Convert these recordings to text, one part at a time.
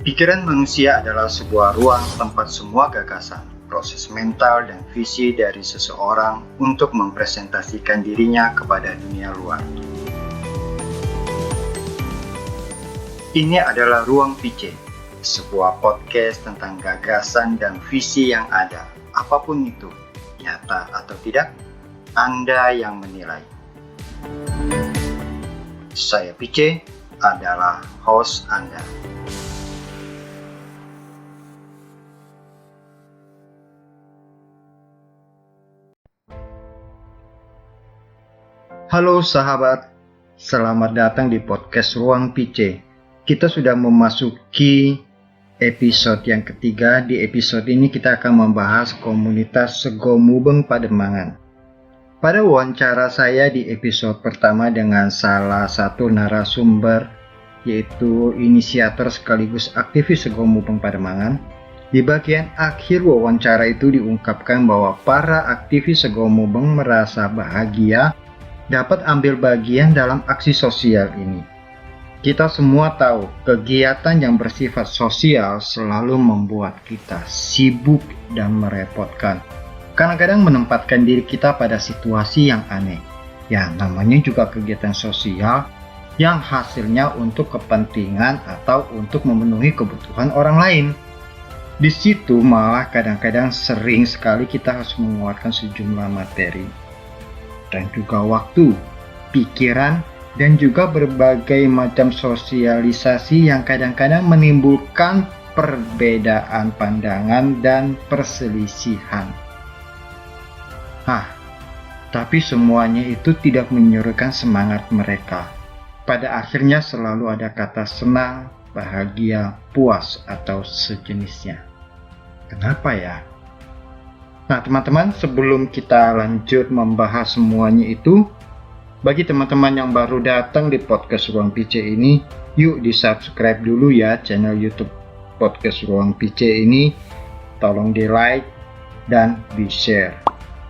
Pikiran manusia adalah sebuah ruang tempat semua gagasan, proses mental, dan visi dari seseorang untuk mempresentasikan dirinya kepada dunia luar. Ini adalah Ruang PC, sebuah podcast tentang gagasan dan visi yang ada, apapun itu, nyata atau tidak, Anda yang menilai. Saya PC adalah host Anda. Halo sahabat, selamat datang di podcast Ruang PC. Kita sudah memasuki episode yang ketiga. Di episode ini kita akan membahas komunitas Sego Mubeng Pademangan. Pada wawancara saya di episode pertama dengan salah satu narasumber, yaitu inisiator sekaligus aktivis Sego Mubeng Pademangan, di bagian akhir wawancara itu diungkapkan bahwa para aktivis Sego Mubeng merasa bahagia dapat ambil bagian dalam aksi sosial ini. Kita semua tahu, kegiatan yang bersifat sosial selalu membuat kita sibuk dan merepotkan. Kadang-kadang menempatkan diri kita pada situasi yang aneh. Ya, namanya juga kegiatan sosial yang hasilnya untuk kepentingan atau untuk memenuhi kebutuhan orang lain. Di situ malah kadang-kadang sering sekali kita harus mengeluarkan sejumlah materi dan juga waktu, pikiran, dan juga berbagai macam sosialisasi yang kadang-kadang menimbulkan perbedaan pandangan dan perselisihan. Tapi semuanya itu tidak menyurutkan semangat mereka. Pada akhirnya selalu ada kata senang, bahagia, puas, atau sejenisnya. Kenapa ya? Nah teman-teman, sebelum kita lanjut membahas semuanya itu, bagi teman-teman yang baru datang di podcast Ruang PC ini, yuk di subscribe dulu ya channel YouTube podcast Ruang PC ini. Tolong di like dan di share.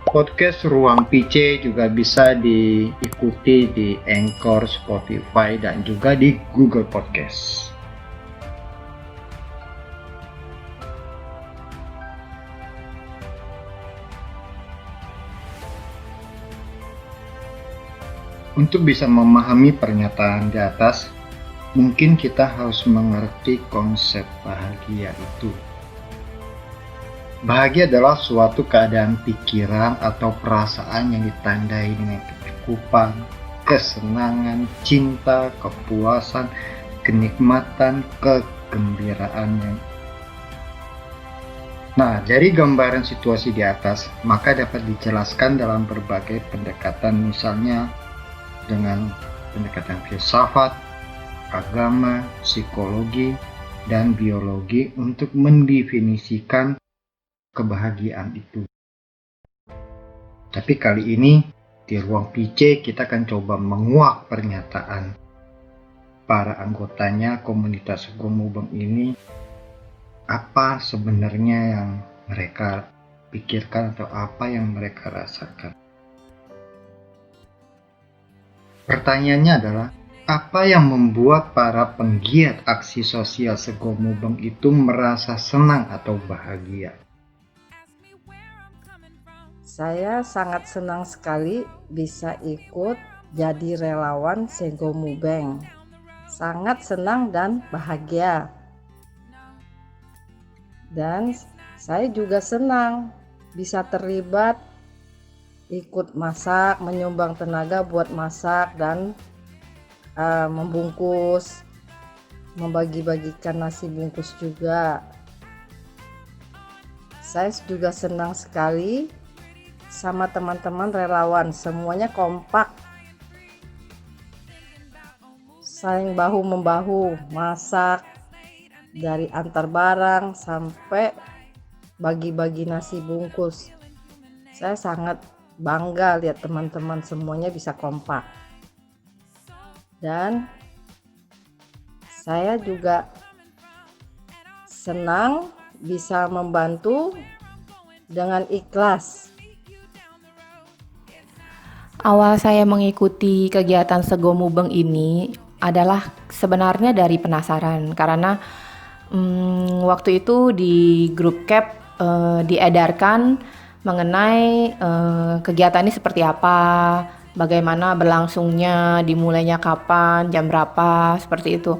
Podcast Ruang PC juga bisa diikuti di Anchor, Spotify, dan juga di Google Podcast. Untuk bisa memahami pernyataan di atas, mungkin kita harus mengerti konsep bahagia itu. Bahagia adalah suatu keadaan pikiran atau perasaan yang ditandai dengan kecukupan, kesenangan, cinta, kepuasan, kenikmatan, kegembiraan. Nah, dari gambaran situasi di atas, maka dapat dijelaskan dalam berbagai pendekatan, misalnya dengan pendekatan filsafat, agama, psikologi, dan biologi untuk mendefinisikan kebahagiaan itu. Tapi kali ini di Ruang PC kita akan coba menguak pernyataan para anggotanya komunitas Sego Mubeng ini, apa sebenarnya yang mereka pikirkan atau apa yang mereka rasakan. Pertanyaannya adalah, apa yang membuat para penggiat aksi sosial Sego Mubeng itu merasa senang atau bahagia? Saya sangat senang sekali bisa ikut jadi relawan Sego Mubeng. Sangat senang dan bahagia. Dan saya juga senang bisa terlibat ikut masak, menyumbang tenaga buat masak dan membungkus, membagi-bagikan nasi bungkus juga. Saya juga senang sekali sama teman-teman relawan, semuanya kompak, saling bahu-membahu, masak, dari antar barang sampai bagi-bagi nasi bungkus. Saya sangat bangga lihat teman-teman semuanya bisa kompak. Dan saya juga senang bisa membantu dengan ikhlas. Awal saya mengikuti kegiatan Sego Mubeng ini adalah sebenarnya dari penasaran, karena Waktu itu di grup Cap diedarkan mengenai kegiatan ini seperti apa, bagaimana berlangsungnya, dimulainya kapan, jam berapa, seperti itu.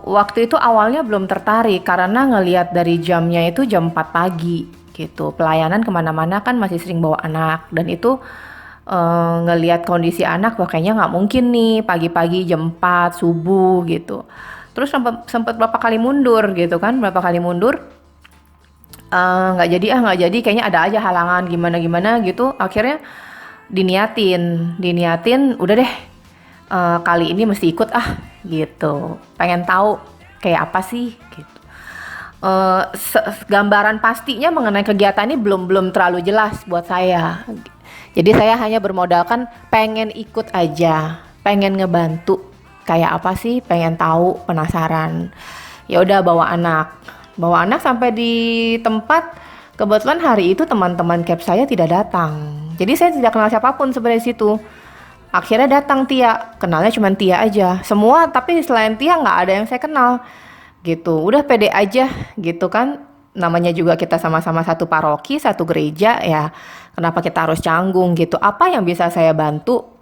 Waktu itu awalnya belum tertarik karena ngelihat dari jamnya itu jam 4 pagi gitu. Pelayanan kemana-mana kan masih sering bawa anak, dan itu ngelihat kondisi anak, wah kayaknya nggak mungkin nih pagi-pagi jam 4 subuh gitu. Terus sempat berapa kali mundur gitu kan, nggak jadi kayaknya ada aja halangan gimana gitu. Akhirnya diniatin udah deh, kali ini mesti ikut gitu, pengen tahu kayak apa sih gitu. Gambaran pastinya mengenai kegiatan ini belum terlalu jelas buat saya, jadi saya hanya bermodalkan pengen ikut aja, pengen ngebantu kayak apa sih, pengen tahu, penasaran. Ya udah bawa anak sampai di tempat. Kebetulan hari itu teman-teman Cap saya tidak datang, jadi saya tidak kenal siapapun sebenarnya di situ. Akhirnya datang Tia, kenalnya cuma Tia aja. Semua tapi selain Tia nggak ada yang saya kenal gitu. Udah pede aja gitu kan. Namanya juga kita sama-sama satu paroki, satu gereja ya. Kenapa kita harus canggung gitu? Apa yang bisa saya bantu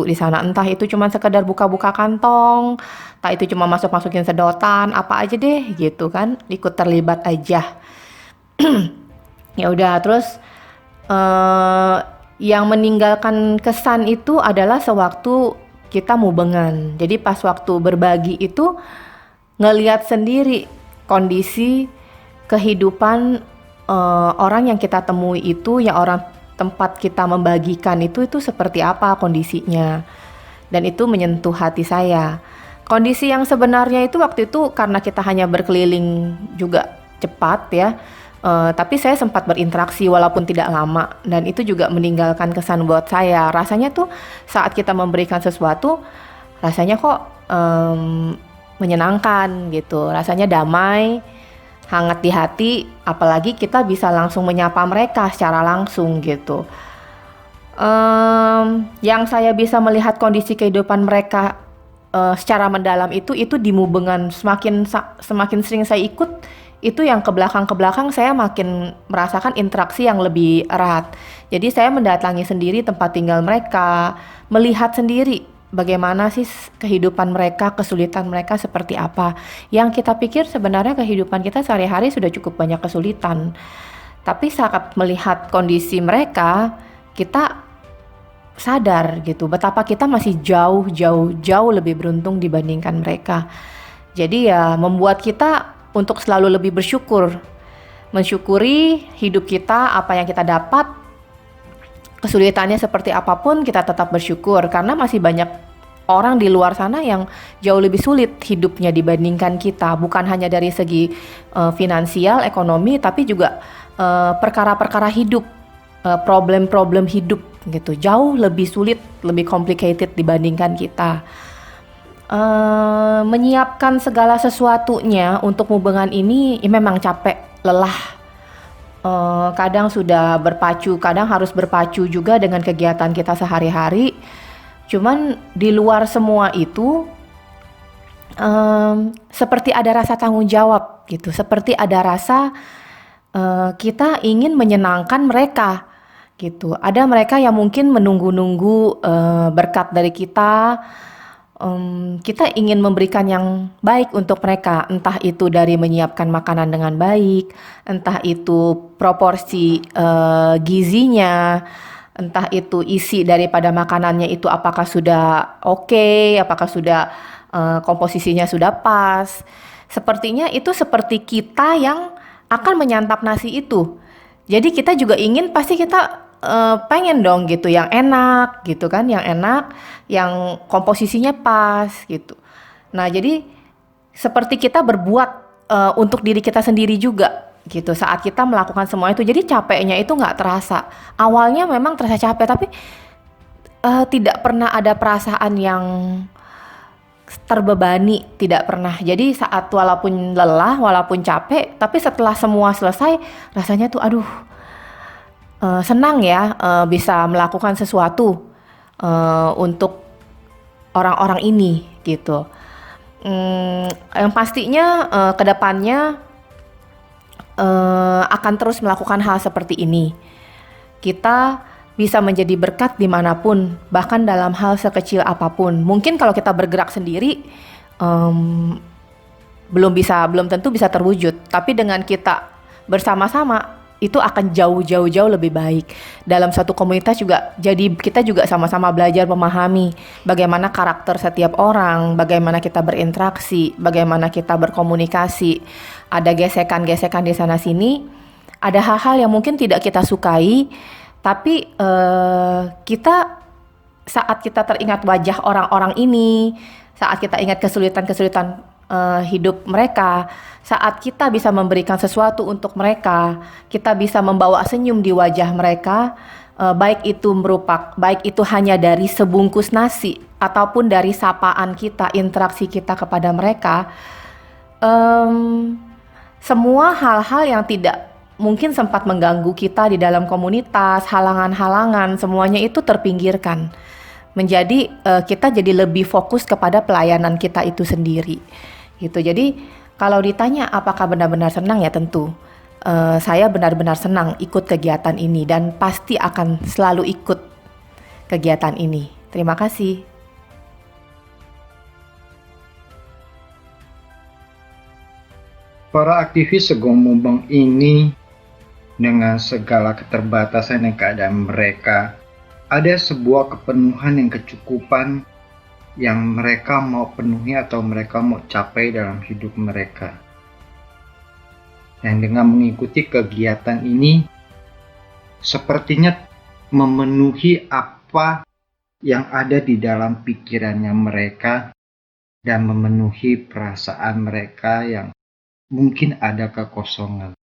di sana. Entah itu cuma sekedar buka-buka kantong, entah itu cuma masukin sedotan, apa aja deh gitu kan. Ikut terlibat aja. Ya udah, terus yang meninggalkan kesan itu adalah sewaktu kita mubengan. Jadi pas waktu berbagi itu ngelihat sendiri kondisi kehidupan orang yang kita temui itu, yang orang tempat kita membagikan itu seperti apa kondisinya. Dan itu menyentuh hati saya. Kondisi yang sebenarnya itu waktu itu karena kita hanya berkeliling juga cepat ya. Tapi saya sempat berinteraksi walaupun tidak lama, dan itu juga meninggalkan kesan buat saya. Rasanya tuh saat kita memberikan sesuatu, rasanya kok menyenangkan gitu, rasanya damai, hangat di hati, apalagi kita bisa langsung menyapa mereka secara langsung gitu. Yang saya bisa melihat kondisi kehidupan mereka secara mendalam itu di Mubengan. Semakin sering saya ikut, itu yang ke belakang saya makin merasakan interaksi yang lebih erat. Jadi saya mendatangi sendiri tempat tinggal mereka, melihat sendiri bagaimana sih kehidupan mereka, kesulitan mereka seperti apa. Yang kita pikir sebenarnya kehidupan kita sehari-hari sudah cukup banyak kesulitan. Tapi saat melihat kondisi mereka, kita sadar gitu betapa kita masih jauh lebih beruntung dibandingkan mereka. Jadi ya membuat kita untuk selalu lebih mensyukuri hidup kita, apa yang kita dapat, kesulitannya seperti apapun kita tetap bersyukur, karena masih banyak orang di luar sana yang jauh lebih sulit hidupnya dibandingkan kita, bukan hanya dari segi finansial, ekonomi, tapi juga perkara-perkara hidup, problem-problem hidup gitu, jauh lebih sulit, lebih complicated dibandingkan kita. Menyiapkan segala sesuatunya untuk Mubengan ini memang capek, lelah. Kadang sudah berpacu, kadang harus berpacu juga dengan kegiatan kita sehari-hari. Cuman di luar semua itu seperti ada rasa tanggung jawab gitu, seperti ada rasa kita ingin menyenangkan mereka gitu. Ada mereka yang mungkin menunggu-nunggu berkat dari kita. Kita ingin memberikan yang baik untuk mereka, entah itu dari menyiapkan makanan dengan baik, entah itu proporsi gizinya, entah itu isi daripada makanannya itu apakah sudah oke, apakah sudah komposisinya sudah pas. Sepertinya itu seperti kita yang akan menyantap nasi itu. Jadi kita juga ingin, pasti kita pengen dong gitu yang enak gitu kan, yang komposisinya pas gitu. Nah jadi seperti kita berbuat untuk diri kita sendiri juga gitu saat kita melakukan semua itu. Jadi capeknya itu nggak terasa. Awalnya memang terasa capek, tapi tidak pernah ada perasaan yang terbebani, tidak pernah. Jadi saat walaupun lelah, walaupun capek, tapi setelah semua selesai rasanya tuh aduh, senang ya bisa melakukan sesuatu untuk orang-orang ini gitu. Yang pastinya ke depannya akan terus melakukan hal seperti ini. Kita bisa menjadi berkat dimanapun, bahkan dalam hal sekecil apapun. Mungkin kalau kita bergerak sendiri, em, belum tentu bisa terwujud. Tapi dengan kita bersama-sama, itu akan jauh lebih baik. Dalam satu komunitas juga, jadi kita juga sama-sama belajar memahami bagaimana karakter setiap orang, bagaimana kita berinteraksi, bagaimana kita berkomunikasi. Ada gesekan-gesekan di sana sini, ada hal-hal yang mungkin tidak kita sukai, tapi kita saat kita teringat wajah orang-orang ini, saat kita ingat kesulitan-kesulitan hidup mereka, saat kita bisa memberikan sesuatu untuk mereka, kita bisa membawa senyum di wajah mereka, baik itu hanya dari sebungkus nasi ataupun dari sapaan kita, interaksi kita kepada mereka, semua hal-hal yang tidak mungkin sempat mengganggu kita di dalam komunitas, halangan-halangan, semuanya itu terpinggirkan. Menjadi kita jadi lebih fokus kepada pelayanan kita itu sendiri. Gitu. Jadi kalau ditanya apakah benar-benar senang, ya tentu saya benar-benar senang ikut kegiatan ini dan pasti akan selalu ikut kegiatan ini. Terima kasih. Para aktivis Segomubeng ini dengan segala keterbatasan dan keadaan mereka, ada sebuah kepenuhan yang kecukupan yang mereka mau penuhi atau mereka mau capai dalam hidup mereka. Dan dengan mengikuti kegiatan ini, sepertinya memenuhi apa yang ada di dalam pikirannya mereka dan memenuhi perasaan mereka yang mungkin ada kekosongan.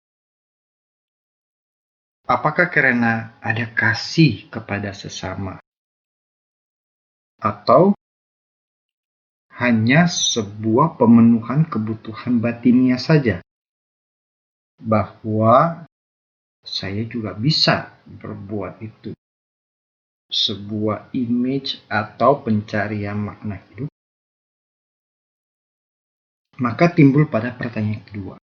Apakah karena ada kasih kepada sesama? Atau hanya sebuah pemenuhan kebutuhan batinnya saja? Bahwa saya juga bisa berbuat itu. Sebuah image atau pencarian makna hidup. Maka timbul pada pertanyaan kedua.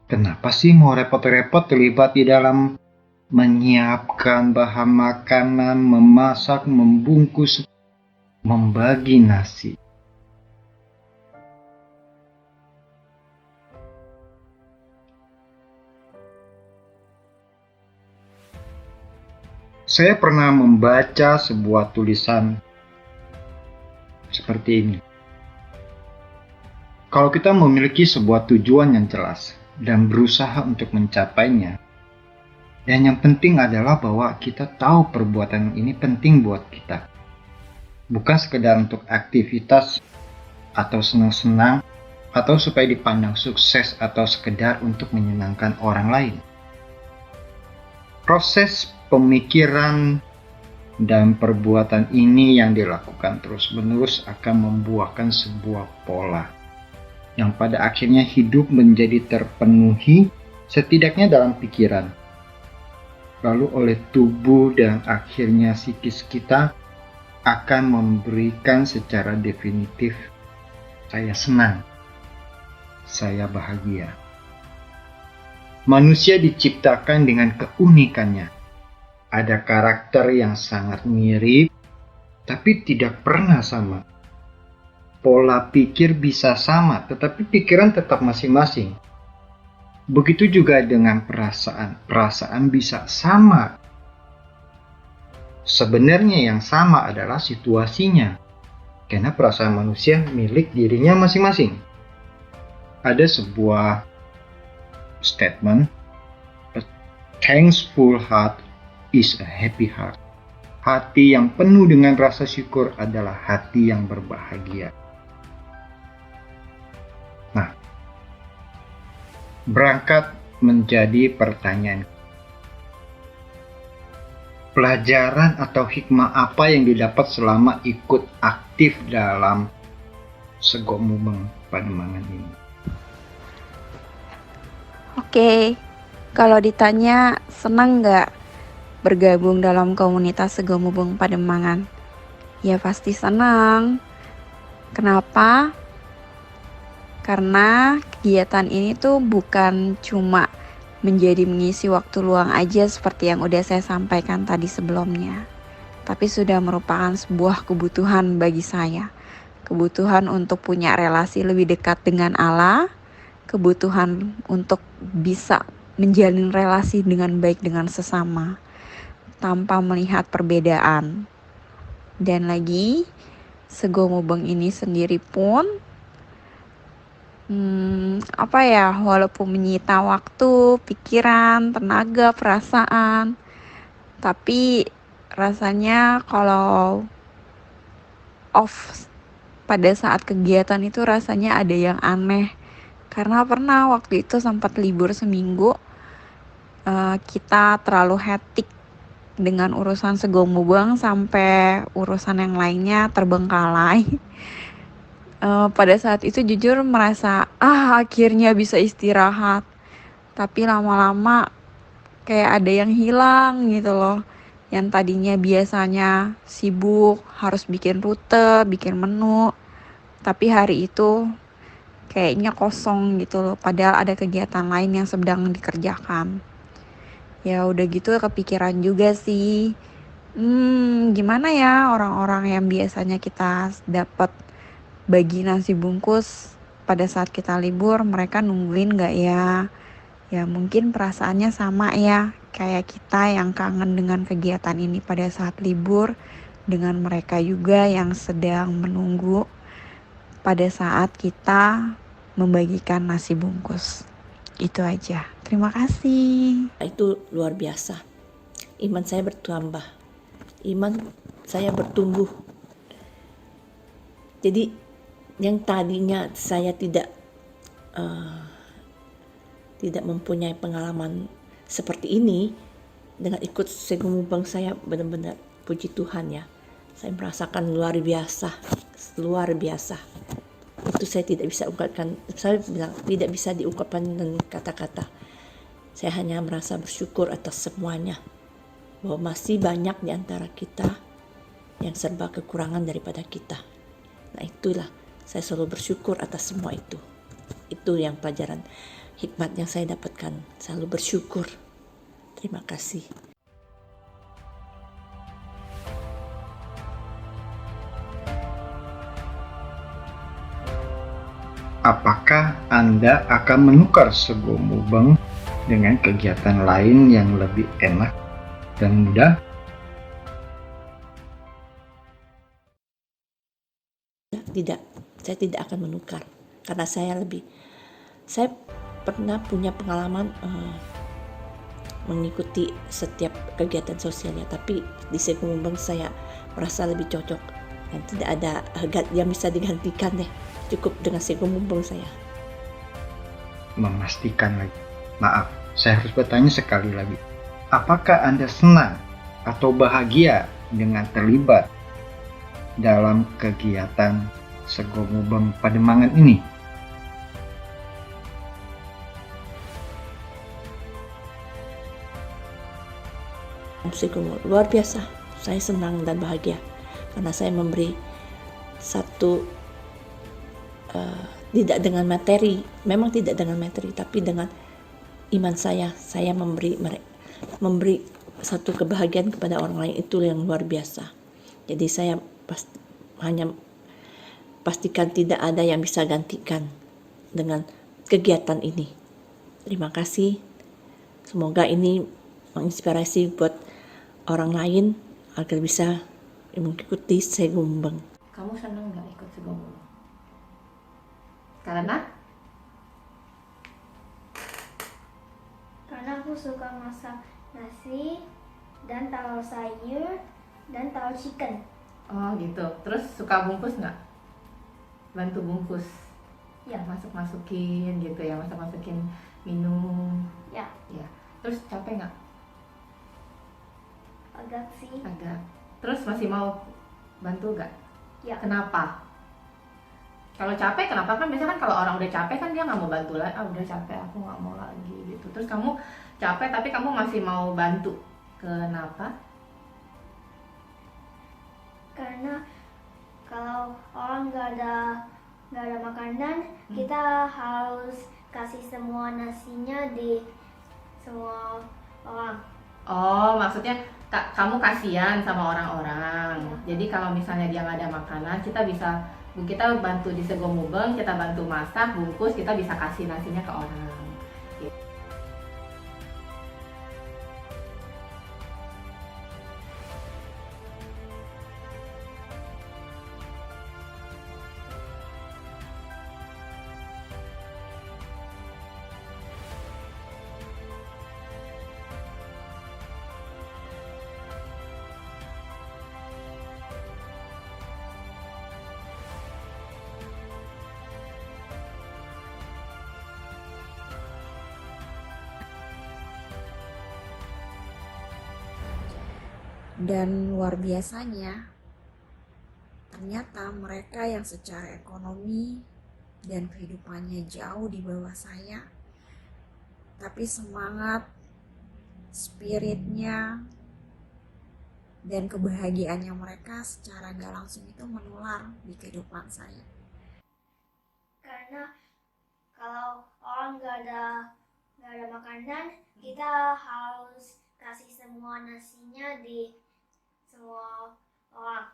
Kenapa sih mau repot-repot terlibat di dalam menyiapkan bahan makanan, memasak, membungkus, membagi nasi? Saya pernah membaca sebuah tulisan seperti ini. Kalau kita memiliki sebuah tujuan yang jelas dan berusaha untuk mencapainya, dan yang penting adalah bahwa kita tahu perbuatan ini penting buat kita. Bukan sekedar untuk aktivitas atau senang-senang atau supaya dipandang sukses atau sekedar untuk menyenangkan orang lain. Proses pemikiran dan perbuatan ini yang dilakukan terus-menerus akan membuahkan sebuah pola yang pada akhirnya hidup menjadi terpenuhi setidaknya dalam pikiran, lalu oleh tubuh dan akhirnya psikis kita akan memberikan secara definitif, saya senang, saya bahagia. Manusia diciptakan dengan keunikannya. Ada karakter yang sangat mirip, tapi tidak pernah sama. Pola pikir bisa sama, tetapi pikiran tetap masing-masing. Begitu juga dengan perasaan. Perasaan bisa sama. Sebenarnya yang sama adalah situasinya. Karena perasaan manusia milik dirinya masing-masing. Ada sebuah statement, a thankful heart is a happy heart. Hati yang penuh dengan rasa syukur adalah hati yang berbahagia. Nah, berangkat menjadi pertanyaan. Pelajaran atau hikmah apa yang didapat selama ikut aktif dalam Segomubeng Pademangan ini? Oke, kalau ditanya senang nggak bergabung dalam komunitas Segomubeng Pademangan? Ya pasti senang. Kenapa? Karena kegiatan ini tuh bukan cuma menjadi mengisi waktu luang aja seperti yang udah saya sampaikan tadi sebelumnya, tapi sudah merupakan sebuah kebutuhan bagi saya. Kebutuhan untuk punya relasi lebih dekat dengan Allah, kebutuhan untuk bisa menjalin relasi dengan baik dengan sesama tanpa melihat perbedaan. Dan lagi, Sego Mubeng ini sendiri pun walaupun menyita waktu, pikiran, tenaga, perasaan, tapi rasanya kalau off pada saat kegiatan itu rasanya ada yang aneh. Karena pernah waktu itu sempat libur seminggu, kita terlalu hektik dengan urusan Sego Mubeng sampai urusan yang lainnya terbengkalai. Pada saat itu jujur merasa akhirnya bisa istirahat, tapi lama-lama kayak ada yang hilang gitu loh. Yang tadinya biasanya sibuk harus bikin rute, bikin menu, tapi hari itu kayaknya kosong gitu loh, padahal ada kegiatan lain yang sedang dikerjakan. Ya udah gitu kepikiran juga sih, gimana ya orang-orang yang biasanya kita dapat bagi nasi bungkus pada saat kita libur, mereka nungguin gak ya? Ya mungkin perasaannya sama ya, kayak kita yang kangen dengan kegiatan ini pada saat libur, dengan mereka juga yang sedang menunggu pada saat kita membagikan nasi bungkus. Itu aja. Terima kasih. Itu luar biasa. Iman saya bertambah. Iman saya bertumbuh. Jadi yang tadinya saya tidak mempunyai pengalaman seperti ini, dengan ikut Sego Mubeng saya benar-benar puji Tuhan ya. Saya merasakan luar biasa. Itu saya tidak bisa ungkapkan, saya bilang tidak bisa diungkapkan dengan kata-kata. Saya hanya merasa bersyukur atas semuanya, bahwa masih banyak di antara kita yang serba kekurangan daripada kita. Nah itulah, saya selalu bersyukur atas semua itu. Itu yang pelajaran hikmat yang saya dapatkan, selalu bersyukur. Terima kasih. Apakah Anda akan menukar Sego Mubeng dengan kegiatan lain yang lebih enak dan mudah? Tidak, saya tidak akan menukar, karena saya pernah punya pengalaman mengikuti setiap kegiatan sosialnya, tapi di Sego Mubeng saya merasa lebih cocok dan tidak ada yang bisa digantikan deh. Cukup dengan Sego Mubeng saya. Memastikan lagi. Maaf, saya harus bertanya sekali lagi. Apakah Anda senang atau bahagia dengan terlibat dalam kegiatan Sego Mubeng Pademangan ini? Sego Mubeng luar biasa. Saya senang dan bahagia karena saya memberi satu tidak dengan materi, memang tidak dengan materi, tapi dengan iman saya memberi satu kebahagiaan kepada orang lain, itu yang luar biasa. Jadi saya hanya pastikan tidak ada yang bisa gantikan dengan kegiatan ini. Terima kasih. Semoga ini menginspirasi buat orang lain agar bisa mengikuti Sego Mubeng. Kamu senang nggak ikut Sego Mubeng? Karena aku suka masak nasi dan tahu sayur dan tahu chicken. oh gitu. Terus suka bungkus nggak? Bantu bungkus? Ya. Masukin gitu ya, masukin minum. Ya. Ya. Terus capek nggak? Agak sih. Agak. Terus masih mau bantu nggak? Ya. Kenapa? Kalau capek kenapa? Kan biasanya kan kalau orang udah capek kan dia nggak mau bantu lagi. Udah capek, aku nggak mau lagi gitu. Terus kamu capek tapi kamu masih mau bantu. Kenapa? Karena kalau orang nggak ada makanan, kita harus kasih semua nasinya di semua orang. Oh, maksudnya kamu kasihan sama orang-orang. Jadi kalau misalnya dia nggak ada makanan, kita bantu di Sego Mubeng, kita bantu masak, bungkus, kita bisa kasih nasinya ke orang. Dan luar biasanya, ternyata mereka yang secara ekonomi dan kehidupannya jauh di bawah saya, tapi semangat, spiritnya, dan kebahagiaannya mereka secara gak langsung itu menular di kehidupan saya. Karena kalau orang nggak ada makanan, kita harus kasih semua nasinya di semua orang.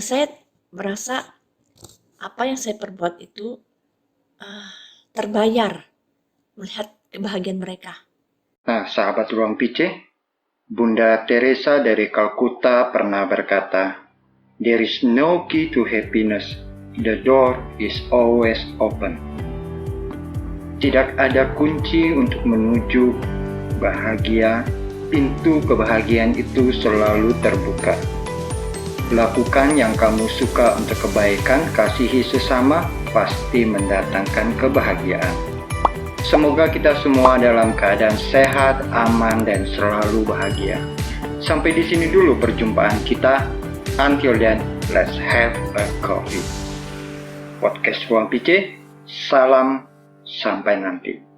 Saya merasa apa yang saya perbuat itu terbayar melihat kebahagiaan mereka. Nah, sahabat Ruang PC, Bunda Teresa dari Kalkuta pernah berkata, "There is no key to happiness. The door is always open." Tidak ada kunci untuk menuju bahagia. Pintu kebahagiaan itu selalu terbuka. Lakukan yang kamu suka untuk kebaikan, kasihi sesama, pasti mendatangkan kebahagiaan. Semoga kita semua dalam keadaan sehat, aman, dan selalu bahagia. Sampai di sini dulu perjumpaan kita. Until then, let's have a coffee. Podcast Ruang PC, salam, sampai nanti.